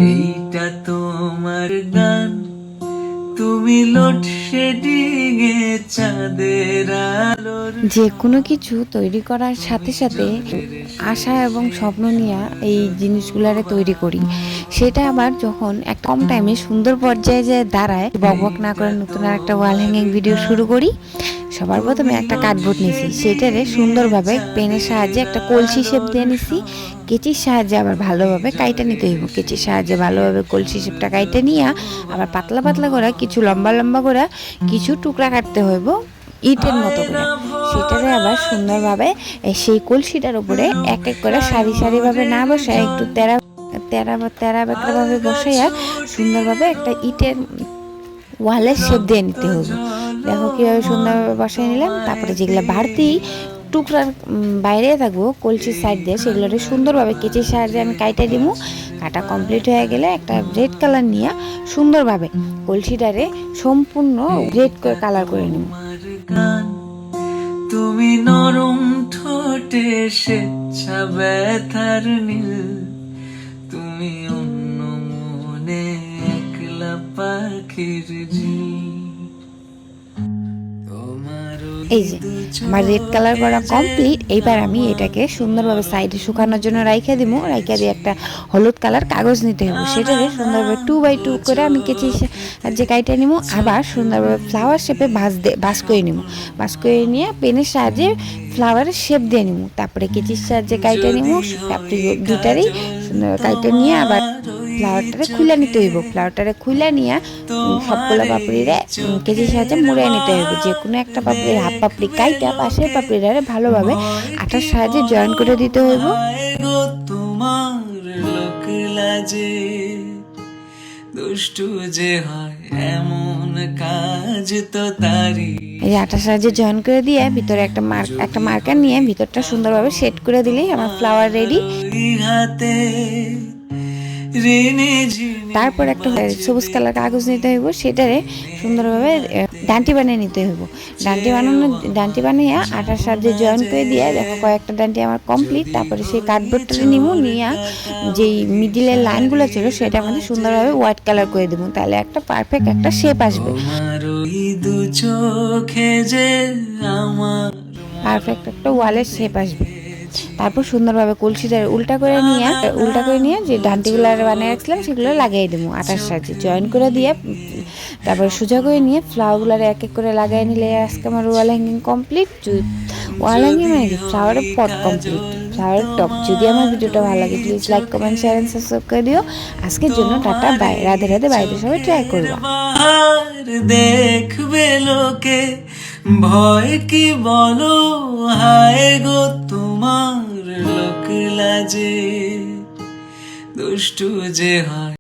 এইটা তোমার গান, তুমি লোডশেডিং এ চাঁদের আলোর। যে কোনো কিছু তৈরি করার সাথে সাথে আশা এবং স্বপ্ন নিয়ে এই জিনিসগুলারে তৈরি করি। সেটা আবার যখন এক কম টাইমে সুন্দর পর্যায়ে যে দাঁড়ায়, বকবক না করে নতুন আর একটা ওয়াল হ্যাঙ্গিং ভিডিও শুরু করি। সবার প্রথমে একটা কার্ডবোর্ড নিছি, সেটারে সুন্দরভাবে পেনের সাহায্যে একটা কলসি শেপ দিয়ে নিছি। কেচির সাহায্যে আবার ভালোভাবে কাইটা নিতে হইব। কেচির সাহায্যে ভালোভাবে কলসি শেপটা কাইটা নিয়ে আবার পাতলা পাতলা করে কিছু লম্বা লম্বা করে কিছু টুকরা কাটতে হইব ইটের মতো করে। সেটারে আবার সুন্দরভাবে সেই কলসিটার উপরে এক এক করে সারি সারিভাবে না বসায় একটু তেরা তেরা তেরা বেঁকড়াভাবে বসাইয়া সুন্দরভাবে একটা ইটের ওয়ালের শেপ দিয়ে নিতে হবে। দেখো কীভাবে সুন্দরভাবে বসাই নিলাম। তারপরে যেগুলো বাড়তি টুকরার বাইরে থাকবো কলসির সাইড দিয়ে, সেগুলো সুন্দরভাবে কেচির সাহায্যে আমি কাইটা দিব। কাটা কমপ্লিট হয়ে গেলে একটা রেড কালার নিয়ে সুন্দরভাবে কলসিটারে সম্পূর্ণ রেড করে কালার করে নিব। তুমি নরম ঠোঁটে স্বেচ্ছা ব্যথার নীল, তুমি অন্য মনে একলা পাখির ঝিল। এই যে আমার রেড কালার করা কমপ্লিট। এইবার আমি এটাকে সুন্দরভাবে সাইডে শুকানোর জন্য রাইখা দিব। রাইখা দিয়ে একটা হলুদ কালার কাগজ নিতে হবে, সেটাকে সুন্দরভাবে 2x2 করে আমি কেচি যে কাইটা নিব। আবার সুন্দরভাবে ফ্লাওয়ার শেপে ভাঁজ করে নিব। ভাঁজ করে নিয়ে পেনের সাহায্যে ফ্লাওয়ারের শেপ দিয়ে নিব। তারপরে কেচির সাহায্যে কাইটা নিব। পাপড়ি দুটারই সুন্দর কাইটা নিয়ে আবার ফ্লাওয়ারটারে খুলে নিতে হইব। ফ্লাওয়ারটারে খুলে নিয়ে সবগুলো পাপড়িরে কেজির সাহায্যে মুড়ে নিতে হইব। যে কোনো একটা পাপড়ির হাফ পাপড়ি কাইটা পাশের পাপড়িটারে ভালোভাবে আটার সাহায্যে জয়েন করে দিতে হইব। তোমার লোক লাজে দুষ্টু যে হয় এমন কাজ তো তারি। এই আটার সাহায্যে জয়েন করে দিয়ে ভিতরে একটা মার্কার নিয়ে ভিতরটা সুন্দরভাবে সেট করে দিলেই আমার ফ্লাওয়ার রেডি। হাতে তারপর একটা সবুজ কালার কাগজ নিতে হইব, সেটারে সুন্দরভাবে ডান্টি বানিয়ে নিতে হইব। ডান্টি বানিয়ে আটার সাহায্যে জয়েন করে দিয়ে দেখো কয়েকটা ডান্টি আমার কমপ্লিট। তারপরে সেই কার্ডবোর্ডটা নিব, নিয়ে যেই মিডিলের লাইনগুলো ছিল সেটা আমাদের সুন্দরভাবে হোয়াইট কালার করে দেবো, তাহলে একটা পারফেক্ট একটা শেপ আসবে। পারফেক্ট একটা ওয়ালের শেপ আসবে। তারপর সুন্দরভাবে কলসিটা উল্টা করে নিয়ে যে ডান্টিগুলো বানিয়ে রাখছিলাম সেগুলো লাগিয়ে দেবো আটার সাহায্যে জয়েন করে দিয়ে। তারপরে সোজা করে নিয়ে ফ্লাওয়ারগুলো এক এক করে লাগিয়ে নিলে আজকে আমার wall hanging complete. Wall hanging মানে কি, ফ্লাওয়ারের পট কমপ্লিট, ফ্লাওয়ারের টপ। যদি আমার ভিডিওটা ভালো লাগে please like comment share and subscribe করে দিও। আজকের জন্য টাটা বাই। রাধে রাধে। বাড়িতে সবাই ট্রাই করবা। দেখবে লোকে ভয় কি বলো, হায় গো তোমার লোক লাজে দুষ্টু যে হয়।